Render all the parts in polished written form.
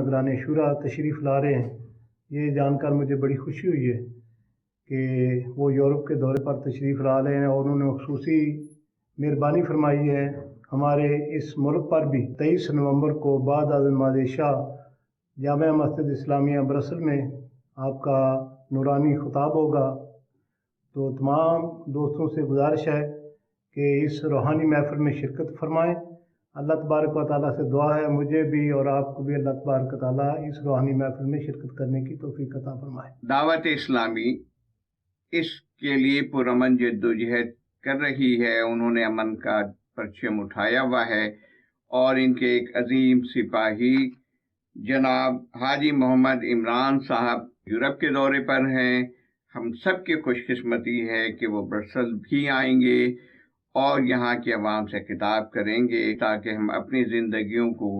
نگران شورا تشریف لا رہے ہیں، یہ جان کر مجھے بڑی خوشی ہوئی ہے کہ وہ یورپ کے دورے پر تشریف لا رہے ہیں، اور انہوں نے خصوصی مہربانی فرمائی ہے ہمارے اس ملک پر بھی۔ 23 نومبر کو بعد از نماز عشاء جامع مسجد اسلامیہ برسل میں آپ کا نورانی خطاب ہوگا، تو تمام دوستوں سے گزارش ہے کہ اس روحانی محفل میں شرکت فرمائیں۔ اللہ تبارک و تعالیٰ سے دعا ہے مجھے بھی اور آپ کو بھی اللہ تبارک و تعالیٰ اس روحانی محفل میں شرکت کرنے کی توفیق عطا فرمائے۔ دعوت اسلامی اس کے لیے پرامن جدوجہد کر رہی ہے، انہوں نے امن کا پرچم اٹھایا ہوا ہے، اور ان کے ایک عظیم سپاہی جناب حاجی محمد عمران صاحب یورپ کے دورے پر ہیں۔ ہم سب کی خوش قسمتی ہے کہ وہ برسل بھی آئیں گے اور یہاں کی عوام سے خطاب کریں گے، تاکہ ہم اپنی زندگیوں کو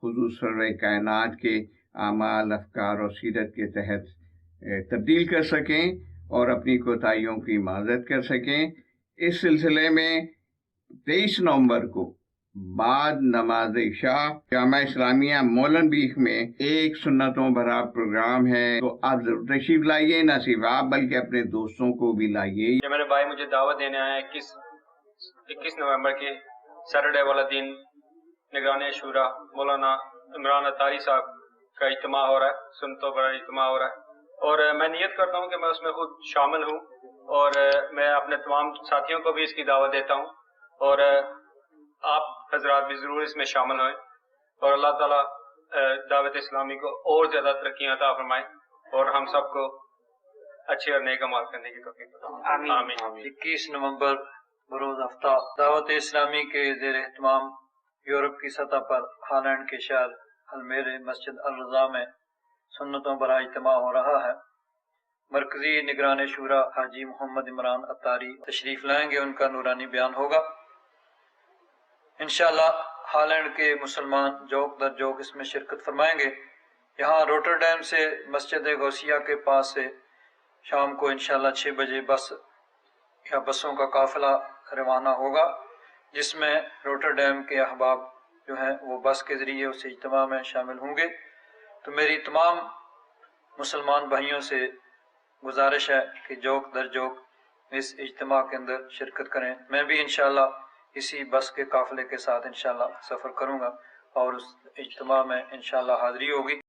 حضور سرور کائنات کے اعمال، افکار اور سیرت کے تحت تبدیل کر سکیں اور اپنی کوتاہیوں کی معذرت کر سکیں۔ اس سلسلے میں 23 نومبر کو بعد نماز عشاء جامعہ اسلامیہ مولن بیخ میں ایک سنتوں بھرا پروگرام ہے، تو آپ ضرور تشریف لائیے، نہ صرف آپ بلکہ اپنے دوستوں کو بھی لائیے۔ یہ میرے بھائی مجھے دعوت دینے آئے ہیں 21 نومبر کے سیٹرڈے والا دن نگران شورا مولانا عمران اتاری صاحب کا اجتماع ہو رہا ہے، سنتوں پر اجتماع ہو رہا ہے، اور میں نیت کرتا ہوں کہ میں اس میں خود شامل ہوں، اور میں اپنے تمام ساتھیوں کو بھی اس کی دعوت دیتا ہوں، اور آپ حضرات بھی ضرور اس میں شامل ہوئیں، اور اللہ تعالیٰ دعوت اسلامی کو اور زیادہ ترقی عطا فرمائے اور ہم سب کو اچھے اور نیک اعمال کرنے کی توفیق عطا فرمائے۔ آمین۔ 21 نومبر بروز ہفتہ دعوت اسلامی کے زیر اہتمام یورپ کی سطح پر ہالینڈ کے شہر المیر مسجد الرضا میں سنتوں برا اجتماع ہو رہا ہے۔ مرکزی نگران شورا حاجی محمد عمران اتاری تشریف لائیں گے، ان کا نورانی بیان ہوگا۔ انشاءاللہ ہالینڈ کے مسلمان جوک در جوک اس میں شرکت فرمائیں گے۔ یہاں روٹرڈیم سے مسجد غوثیہ کے پاس سے شام کو انشاءاللہ 6 بجے بس یا بسوں کا قافلہ روانہ ہوگا، جس میں روٹرڈیم کے احباب جو ہیں وہ بس کے ذریعے اس اجتماع میں شامل ہوں گے۔ تو میری تمام مسلمان بھائیوں سے گزارش ہے کہ جوک در جوک اس اجتماع کے اندر شرکت کریں۔ میں بھی انشاءاللہ اسی بس کے قافلے کے ساتھ انشاءاللہ سفر کروں گا اور اس اجتماع میں انشاءاللہ حاضری ہوگی۔